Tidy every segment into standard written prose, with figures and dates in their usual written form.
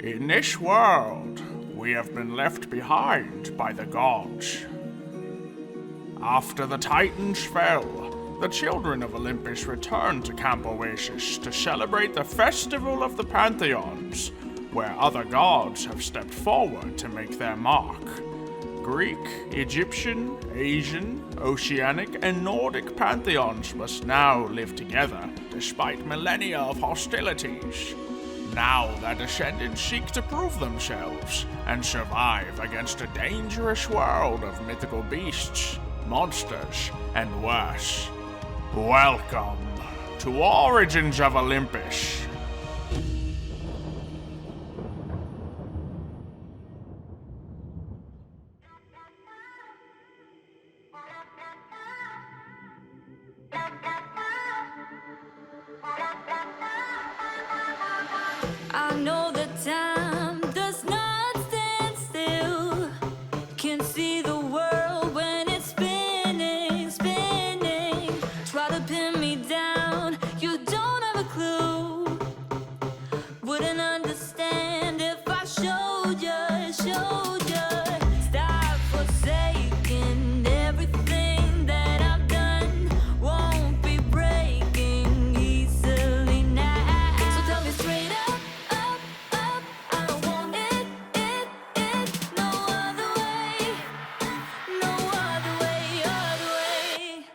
In this world, we have been left behind by the gods. After the Titans fell, the children of Olympus returned to Camp Oasis to celebrate the Festival of the Pantheons, where other gods have stepped forward to make their mark. Greek, Egyptian, Asian, Oceanic, and Nordic pantheons must now live together despite millennia of hostilities. Now their descendants seek to prove themselves and survive against a dangerous world of mythical beasts, monsters, and worse. Welcome to Origins of Olympus. I know the time does not stand still. Can see the world when it's spinning, spinning. Try to pin me down, you don't have a clue. Wouldn't understand if I showed you, showed you. Stop forsaking everything that I've done. Won't be breaking easily now. So tell me straight up. I don't want it, no other way, no other way, other way.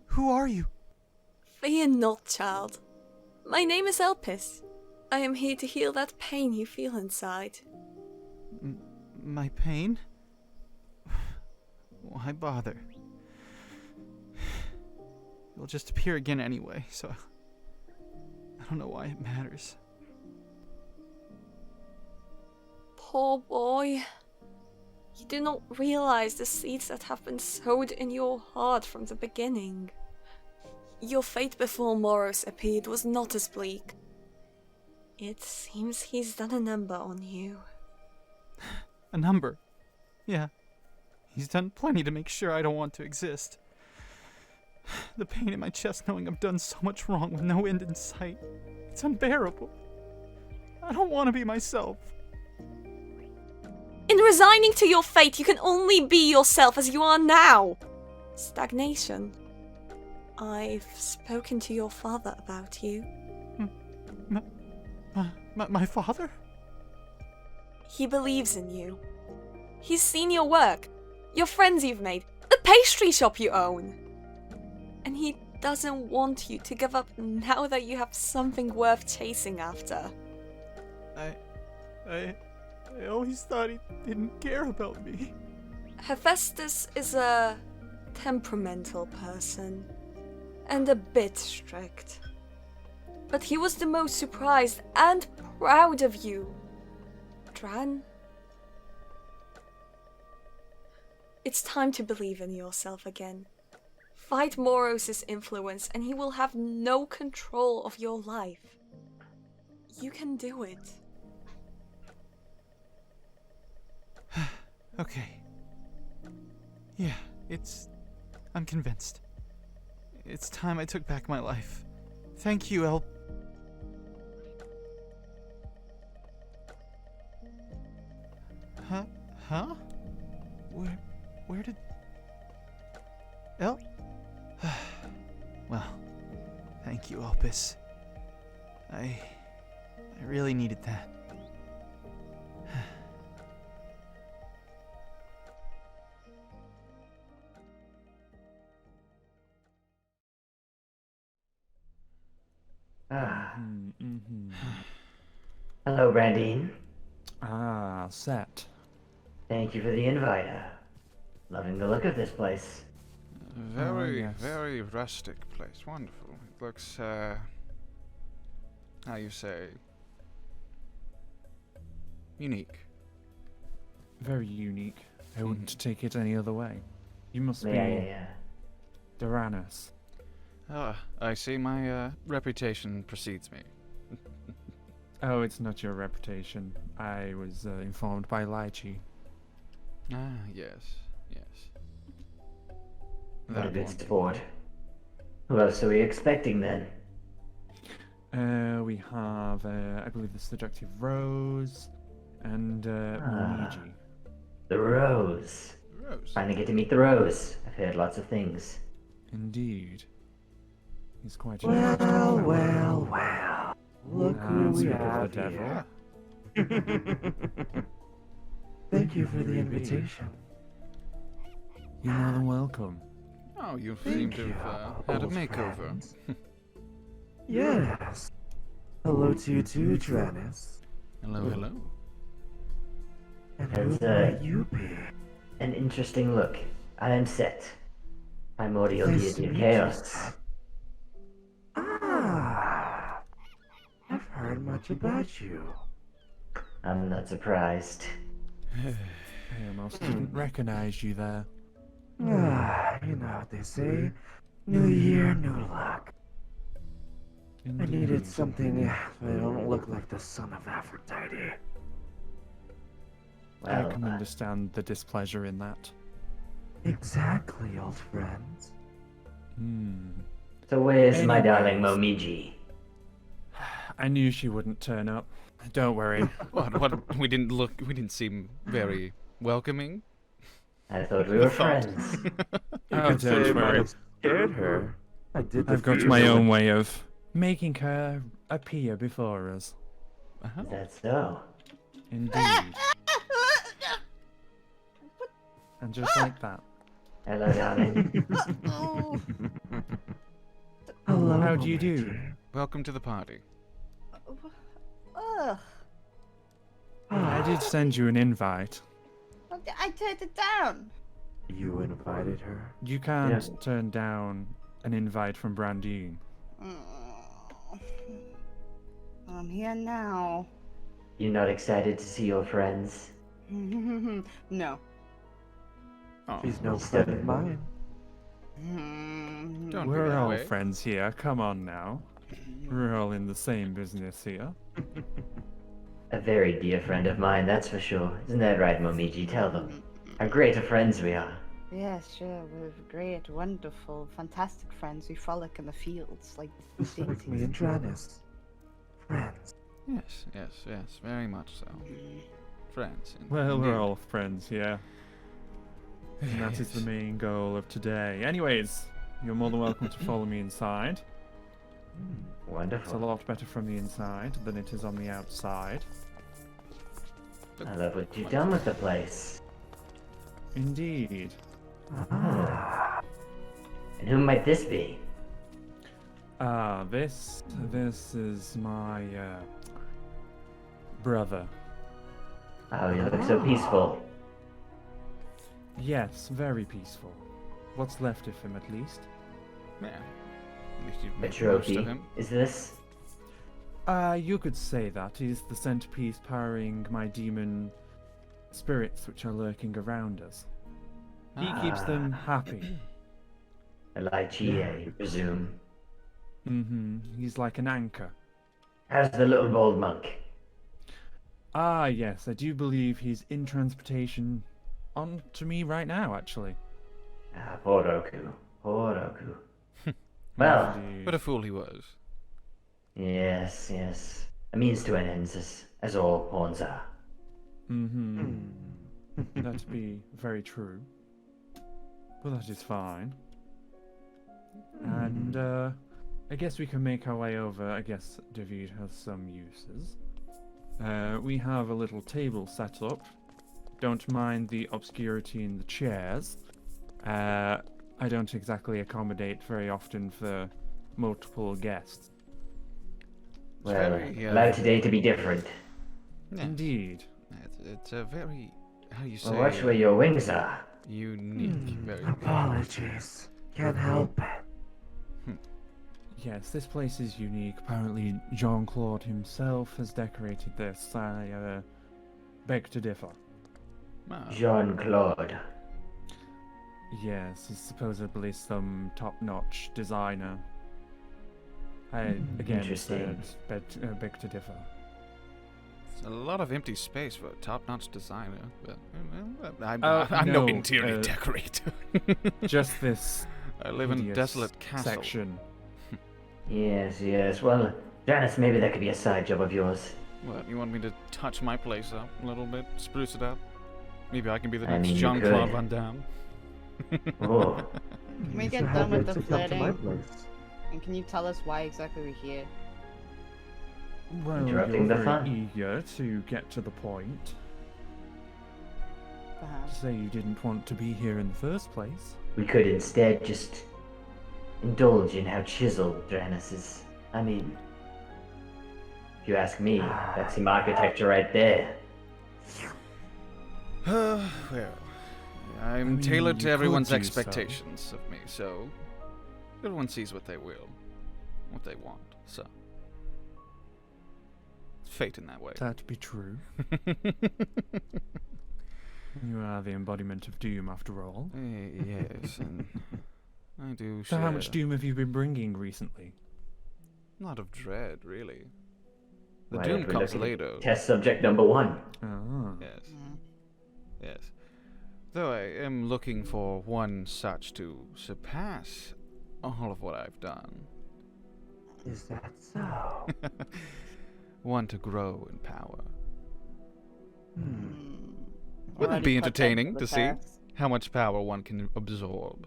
Who are you? Fear not, child. My name is Alpis. I am here to heal that pain you feel inside. My pain? Why bother? You'll just appear again anyway, so I don't know why it matters. Poor boy. You do not realize the seeds that have been sowed in your heart from the beginning. Your fate before Moros appeared was not as bleak. It seems he's done a number on you. A number? Yeah. He's done plenty to make sure I don't want to exist. The pain in my chest knowing I've done so much wrong with no end in sight. It's unbearable. I don't want to be myself. In resigning to your fate, you can only be yourself as you are now. Stagnation. I've spoken to your father about you. My father? He believes in you. He's seen your work, your friends you've made, the pastry shop you own. And he doesn't want you to give up now that you have something worth chasing after. I always thought he didn't care about me. Hephaestus is a temperamental person, and a bit strict. But he was the most surprised and proud of you. Dran? It's time to believe in yourself again. Fight Moros' influence and he will have no control of your life. You can do it. Okay. Yeah, I'm convinced. It's time I took back my life. Thank you, Huh? Where did... Well, thank you, Alpis. I really needed that. Hello, Brandine. Set. Thank you for the invite. Loving the look of this place. Very rustic place. Wonderful. It looks, how you say, unique. Very unique. I wouldn't take it any other way. You must be Yeah. Drannus. Ah, I see my reputation precedes me. Oh, it's not your reputation. I was informed by Lychee. Ah, yes. What a That good one. sport. Who else are we expecting then? We have, I believe, the seductive Rose and Momiji. The Rose. Rose. Finally get to meet the Rose. I've heard lots of things. Indeed. He's quite a Well. Look who we speak of have the devil. here. Thank you for the invitation. You're more than welcome. Oh, you seem to have had a old makeover. friends. Yes. Hello to you too, Drannus. Hello. And That's, who might you be? An interesting look. I am Set. Primordial Nice to Deity of meet you, Chaos. Set. Ah, I've heard much about you. I'm not surprised. I almost didn't recognize you there. Ah, you know what they say. New year, new luck. I needed something that don't look like the son of Aphrodite. I Well, can understand the displeasure in that. Exactly, old friends. so where's my darling Anyways. Momiji? I knew she wouldn't turn up. Don't worry. What? We didn't seem very welcoming. I thought we were friends. Oh, don't worry. Scared her. I did. I've got defeat my her own with- way of making her appear before us. Is that so? Indeed. And just like that. Hello, darling. Hello. How do you do? Momiji. Welcome to the party. Ugh. I did send you an invite. I turned it down. You invited her. You can't Yeah. turn down an invite from Brandine. I'm here now. You're not excited to see your friends? No. Oh, She's no friend of mine. don't be We're that all way. friends here. Come on now. We're all in the same business here. A very dear friend of mine, that's for sure. Isn't that right, Momiji? Tell them. How great of friends we are. Yes, sure. We're great, wonderful, fantastic friends. We frolic in the fields like Just like me and Drannus. Friends. Yes, very much so. Friends. Well, we're indeed. all friends here. And that is the main goal of today. Anyways, you're more than welcome to follow me inside. It's a Wonderful. lot better from the inside than it is on the outside. I love what you've done with the place. Indeed. Oh. And who might this be? This is my brother. Oh, you look so peaceful. Yes, very peaceful. What's left of him, at least. Yeah. At least you've A made the most trophy. of him. Is this? You could say that. He's the centerpiece powering my demon spirits which are lurking around us. He keeps them happy. A lychee, I presume. He's like an anchor. How's the little bold monk? Yes, I do believe he's in transportation on to me right now, actually. Ah, poor Roku. Poor Roku. Well, Indeed. What a fool he was. yes. A means to an end, as all pawns are. That'd be very true. But that is fine. And, I guess we can make our way over. I guess David has some uses. We have a little table set up. Don't mind the obscurity in the chairs. I don't exactly accommodate very often for multiple guests. Well, very, allow today to be different. Yeah. Indeed. It's a very, how do you say, Well, watch where your wings are. unique, very Apologies. Can't help it. Yes, this place is unique. Apparently, Jean-Claude himself has decorated this. I beg to differ. Ah, Jean-Claude. Yes, he's supposedly some top-notch designer. I, again, Interesting. beg to differ. It's a lot of empty space for a top-notch designer, but I'm no, no interior decorator. Just this I live in hideous desolate castle. section. Yes, yes. Well, Drannus, maybe that could be a side job of yours. What, you want me to touch my place up a little bit, spruce it up? Maybe I can be the I next mean, you Jean-Claude could. Van Damme. Oh, Can we You get should done have with the it up to my flirting? place. And can you tell us why exactly we're here? Well, Interrupting you're the very fun. eager to get to the point. Perhaps. Say you didn't want to be here in the first place. we could instead just indulge in how chiseled Drannus is. I mean, if you ask me, that's some architecture right there. Well, I'm mean, tailored to you everyone's could do so. expectations of me, so everyone sees what they will, what they want, so it's fate in that way. That be true. You are the embodiment of doom, after all. Yes, and I do So share how much doom have you been bringing recently? a lot of dread, really. The Why doom don't we comes look at later. Test subject number 1. Oh. Yes, Mm. yes. Though I am looking for one such to surpass all of what I've done. Is that so? One to grow in power. Hmm. Wouldn't it Already be put that entertaining the to see test. how much power one can absorb?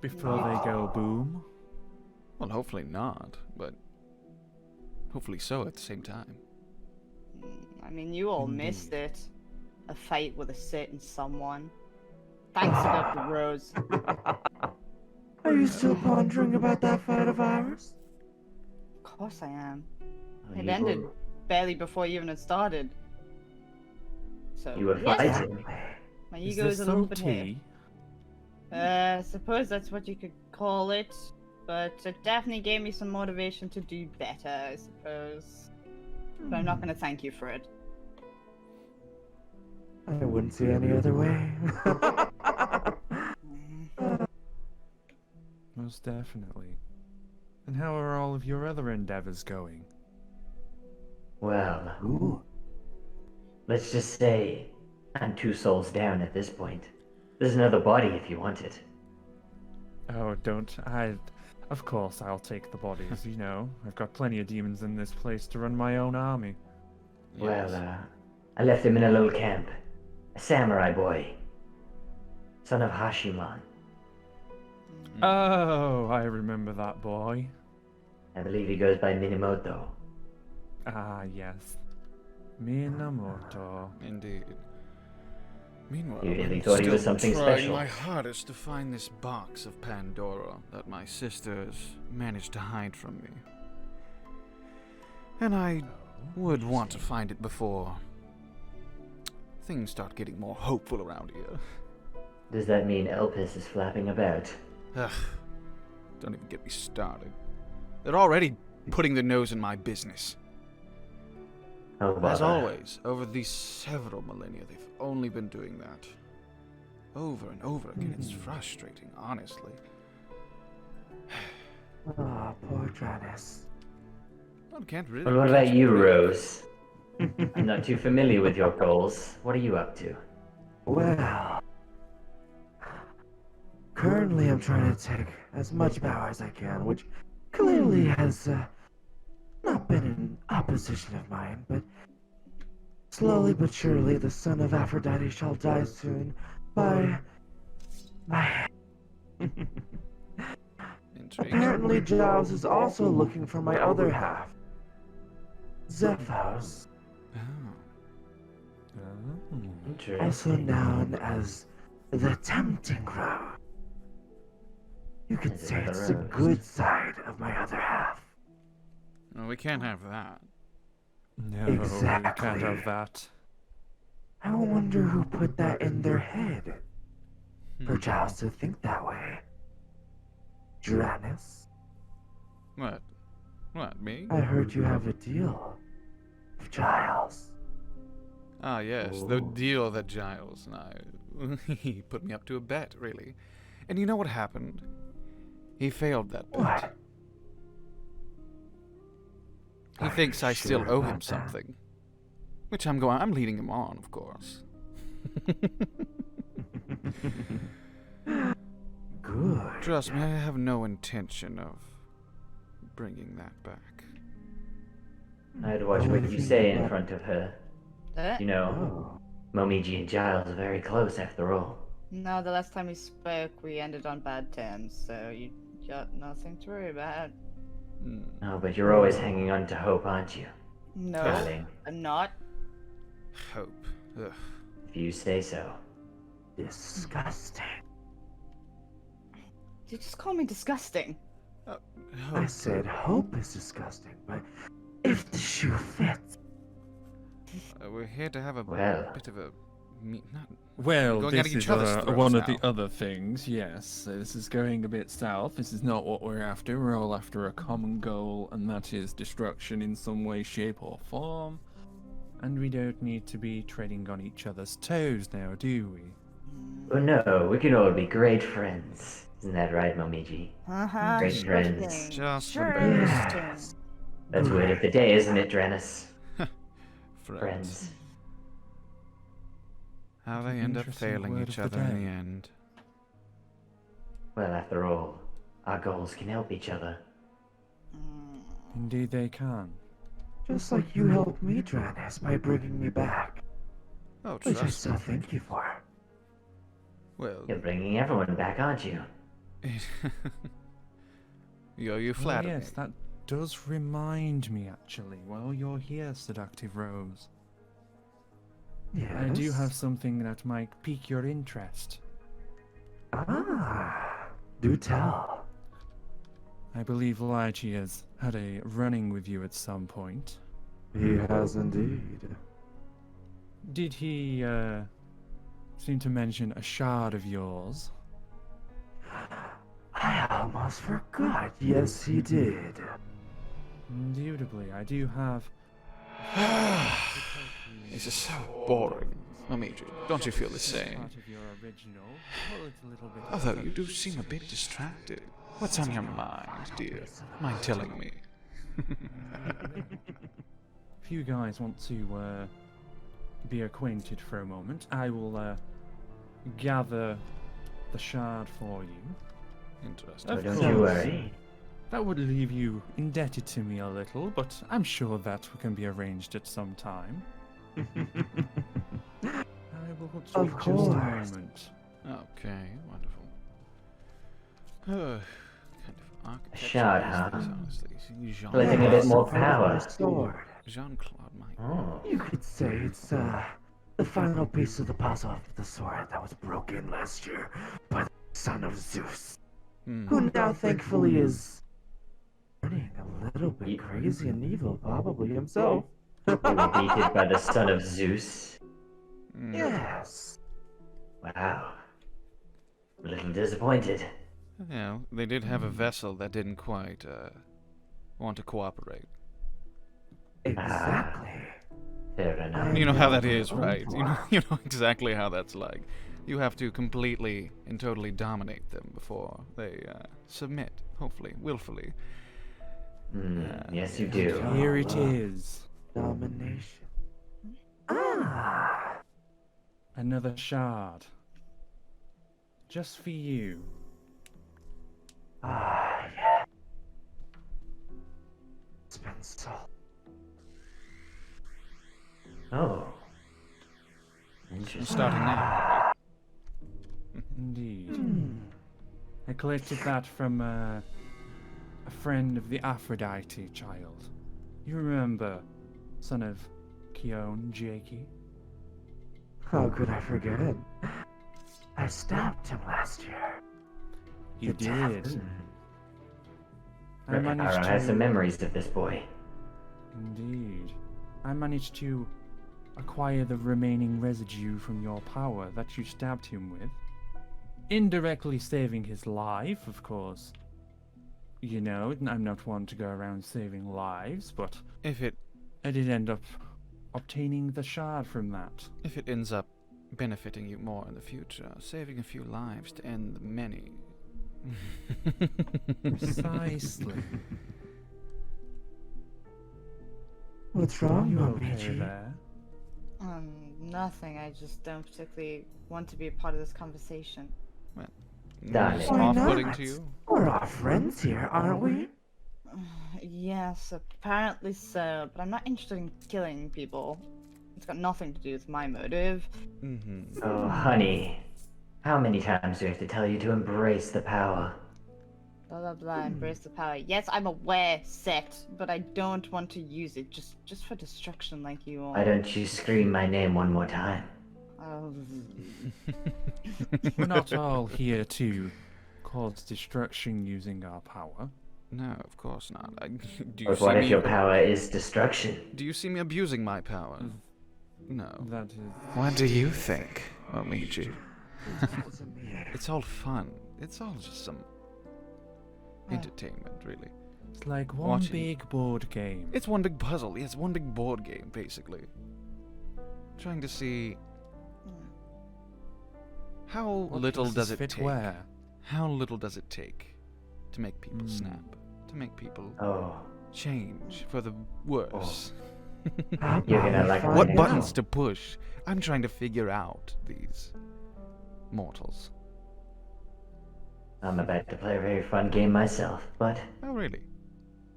Before they go boom? Well, hopefully not, but hopefully so at the same time. I mean, you all missed it. A fight with a certain someone. Thanks to Dr. Rose. Are you still pondering about that fight of ours? Of course I am. Oh, It you ended were- barely before you even had started. So, You were yes, fighting. my Is ego there is a little some bit hurt. tea? I suppose that's what you could call it. But it definitely gave me some motivation to do better, I suppose. But I'm not going to thank you for it. I wouldn't see any other way. Most definitely. And how are all of your other endeavors going? Well, Ooh. let's just say I'm 2 souls down at this point. There's another body if you want it. Oh, of course I'll take the bodies, you know. I've got plenty of demons in this place to run my own army. Well, I left him in a little camp. A samurai boy. Son of Hashiman. Oh, I remember that boy. I believe he goes by Minamoto. Ah, yes. Minamoto. Indeed. Meanwhile, You really I'm thought he was still something trying special. my hardest to find this box of Pandora that my sisters managed to hide from me. And I would want to find it before things start getting more hopeful around here. Does that mean Alpis is flapping about? Ugh, don't even get me started. They're already putting their nose in my business. Oh, As bother. always, over these several millennia, they've only been doing that. Over and over again. It's frustrating, honestly. Oh, poor Drannus. One can't really. Well, what about catch you, a break. Rose? I'm not too familiar with your goals. What are you up to? Well, currently I'm trying to take as much power as I can, which clearly has not been an opposition of mine, but slowly but surely the son of Aphrodite shall die soon by my hand. Intriguing. Apparently Giles is also looking for my other half, Zephos, Oh. Oh. Interesting. also known as the Tempting Rose. You could There's say another it's the rose. good side of my other half. Well, we can't have that. No, we can't Exactly. have that. I wonder who put that in their head for Hmm. Giles to think that way. Drannus, What? What, me? I heard you have a deal with Giles. Ah, yes, the deal that Giles and I... he put me up to a bet, really. And you know what happened? He failed that bet. What? He Are thinks you I still sure owe about him that? something. Which I'm leading him on, of course. Good. Trust me, I have no intention of bringing that back. I'd watch Oh, what if you you say know in that- front of her. You Oh. know, Momiji and Giles are very close after all. No, the last time we spoke, we ended on bad terms, so you got nothing to worry about. Hmm. Oh, but you're always hanging on to hope, aren't you? No, Darling, I'm not. Hope. Ugh. if you say so. Disgusting. You just call me disgusting. I Hope. said hope is disgusting, but if the shoe fits. We're here to have a Well. bit of a... not... Well, Going at this each is other's throats one of the now. other things, yes. This is going a bit south. This is not what we're after. We're all after a common goal, and that is destruction in some way, shape, or form. And we don't need to be treading on each other's toes now, do we? Oh no, we can all be great friends. Isn't that right, Momiji? Uh-huh. Great sure friends. thing. Just Sure the best. thing. That's word of the day, isn't it, Drannus? Friends. Friends. How That's they an end up interesting failing word each of the other in day. the end. Well, after all, our goals can help each other. Mm. Indeed they can. Just like you helped me, Drannus, by bringing me back. Oh, Which I trust still me. thank you for. Well, You're bringing everyone back, aren't you? you Oh, flatter yes, me. that does remind me, actually. While you're here, Seductive Rose, Yes. I do have something that might pique your interest. Ah, do tell. I believe Lychee has had a running with you at some point. He has indeed. Did he, seem to mention a shard of yours? I almost forgot. Yes, he did. Indubitably, I do have... This is so boring. Momiji, don't you feel the same? Part of your original. Well, it's a little bit Although you do seem a bit distracted. What's on your mind, dear? Mind telling me? If you guys want to be acquainted for a moment, I will gather the shard for you. Interesting. Oh, Of don't course. you worry. That would leave you indebted to me a little, but I'm sure that can be arranged at some time. I will put Of you just a course. moment. Okay, wonderful. Kind of architecture. shard, is huh? this, honestly? Jean- Collecting a bit more Part of my power. sword. Jean-Claude, my... Oh. You could say it's the final piece of the puzzle of the sword that was broken last year by the son of Zeus, who now thankfully is turning a little bit crazy and evil, probably himself. Defeated by the son of Zeus. Yes. Wow. A little disappointed. Well, they did have a vessel that didn't quite, want to cooperate. Exactly. Fair enough. You know how that is, right? You know exactly how that's like. You have to completely and totally dominate them before they, submit, hopefully, willfully. Yes, you do. Here it is. Domination. Ah. Another shard. Just for you. Ah, yeah. It's been so. Oh. Interesting. Starting now. Indeed. Hmm. I collected that from a friend of the Aphrodite child. You remember, son of Keon Jakey? How could I forget? I stabbed him last year. You The did. Devin. I managed Rekataro has some to. memories of this boy. Indeed. I managed to acquire the remaining residue from your power that you stabbed him with. Indirectly saving his life, of course. You know, I'm not one to go around saving lives, but If it... I did end up obtaining the shard from that. If it ends up benefiting you more in the future, saving a few lives to end the many. Precisely. What's Are wrong, you okay Momiji? there? Nothing. I just don't particularly want to be a part of this conversation. Darling. It's Why off-putting not? to you? We're all friends here, aren't we? Yes, apparently so, but I'm not interested in killing people. It's got nothing to do with my motive. Mm-hmm. Oh, honey. How many times do I have to tell you to embrace the power? Blah blah blah, embrace the power. Yes, I'm aware, sect, but I don't want to use it just for destruction like you all. Why don't you scream my name one more time? Oh, We're not all here to cause destruction using our power. No, of course not. Do you But see what if me? your power is destruction? Do you see me abusing my power? No. That is... What do you think, Momiji? It's me. It's all fun. It's all just some entertainment, really. It's like one Watching. big board game. It's one big puzzle. It's one big board game, basically. Trying to see how What little pieces does it fit take. where? How little does it take to make people snap? To make people Oh, change for the worse? How You're about gonna we like find What I buttons out? to push? I'm trying to figure out these mortals. I'm about to play a very fun game myself, but Oh, really?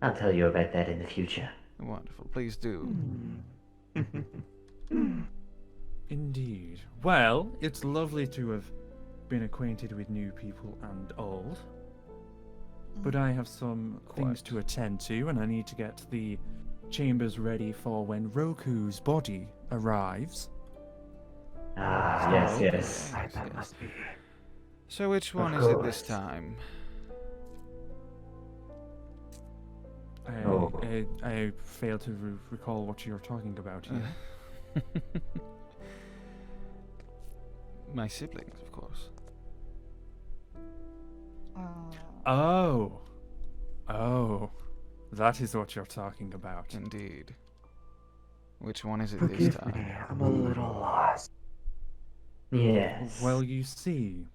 I'll tell you about that in the future. Wonderful. Please do. Indeed. Well, it's lovely to have been acquainted with new people and old. But I have some things to attend to, and I need to get the chambers ready for when Roku's body arrives. Ah, yes, yes. Right, that must be. So which one Of is it this course. time? Oh. I fail to recall what you're talking about here. My siblings, of course. Oh. Oh. That is what you're talking about. Indeed. Which one is it this Forgive me, time? I'm a little lost. Yes. Well, you see,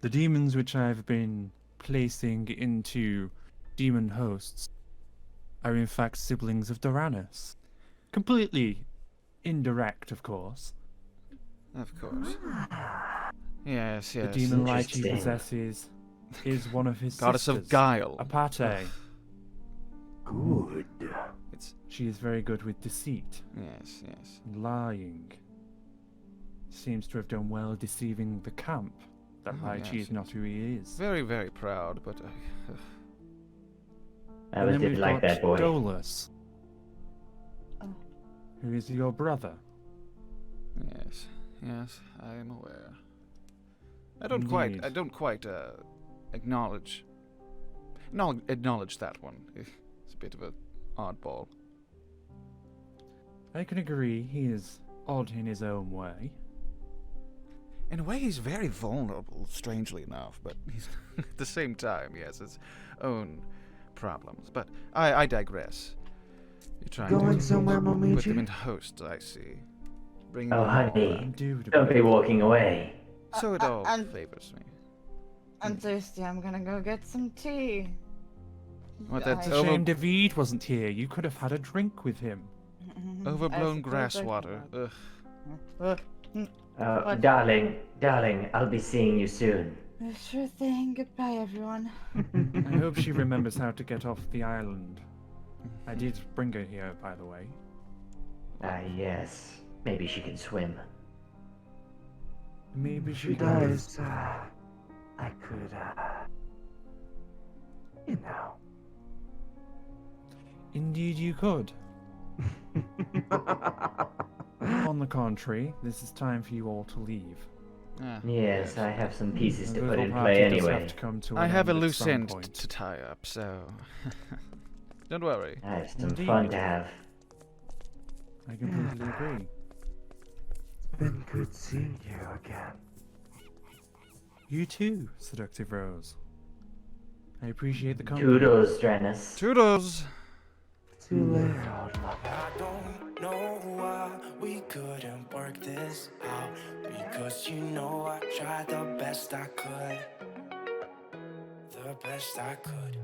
the demons which I've been placing into demon hosts are in fact siblings of Drannus. Completely indirect, of course. Of course. Yes, yes. The demon light he Interesting. possesses is one of his Goddess sisters, of guile. Apate. Good. It's She is very good with deceit yes, yes. and lying. Seems to have done well deceiving the camp. That Oh, Lychee yes, is not who he is. Very, very proud, but I And was then didn't we've like got that boy. Dolus, Oh. who is your brother. yes, yes, I am aware. I don't quite Indeed. acknowledge that one. It's a bit of a oddball. I can agree, he is odd in his own way. In a way, he's very vulnerable, strangely enough, but he's at the same time, he has his own problems. But I digress. You're trying Going to somewhere, put them Momiji? into hosts, I see. Bring Oh, them honey. over. Indubitably. Don't be walking away. So it all I'm- favors me. I'm thirsty. I'm gonna go get some tea. What, I- that's It's a shame David wasn't here. You could have had a drink with him. overblown I grass suppose I water. could. Ugh. What? Darling, I'll be seeing you soon. Sure thing. Goodbye, everyone. I hope she remembers how to get off the island. I did bring her here, by the way. Ah, yes. Maybe she can swim. Maybe If she she does. dies, I could, you know. Indeed you could. On the contrary, this is time for you all to leave. Ah, Yes, I have some pieces The to put little in party play does anyway. have to come to I an have a end at loose some end point. to tie up, so don't worry. I have some Indeed. fun to have. I completely agree. It's been good seeing you again. You too, Seductive Rose. I appreciate the company. Toodles, Drannus. Toodles! See you later, old lover. 'cause you know I tried the best I could. The best I could.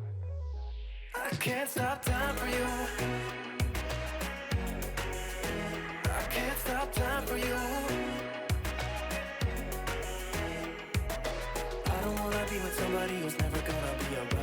I can't stop time for you. I can't stop time for you. I don't wanna be with somebody who's never gonna be around.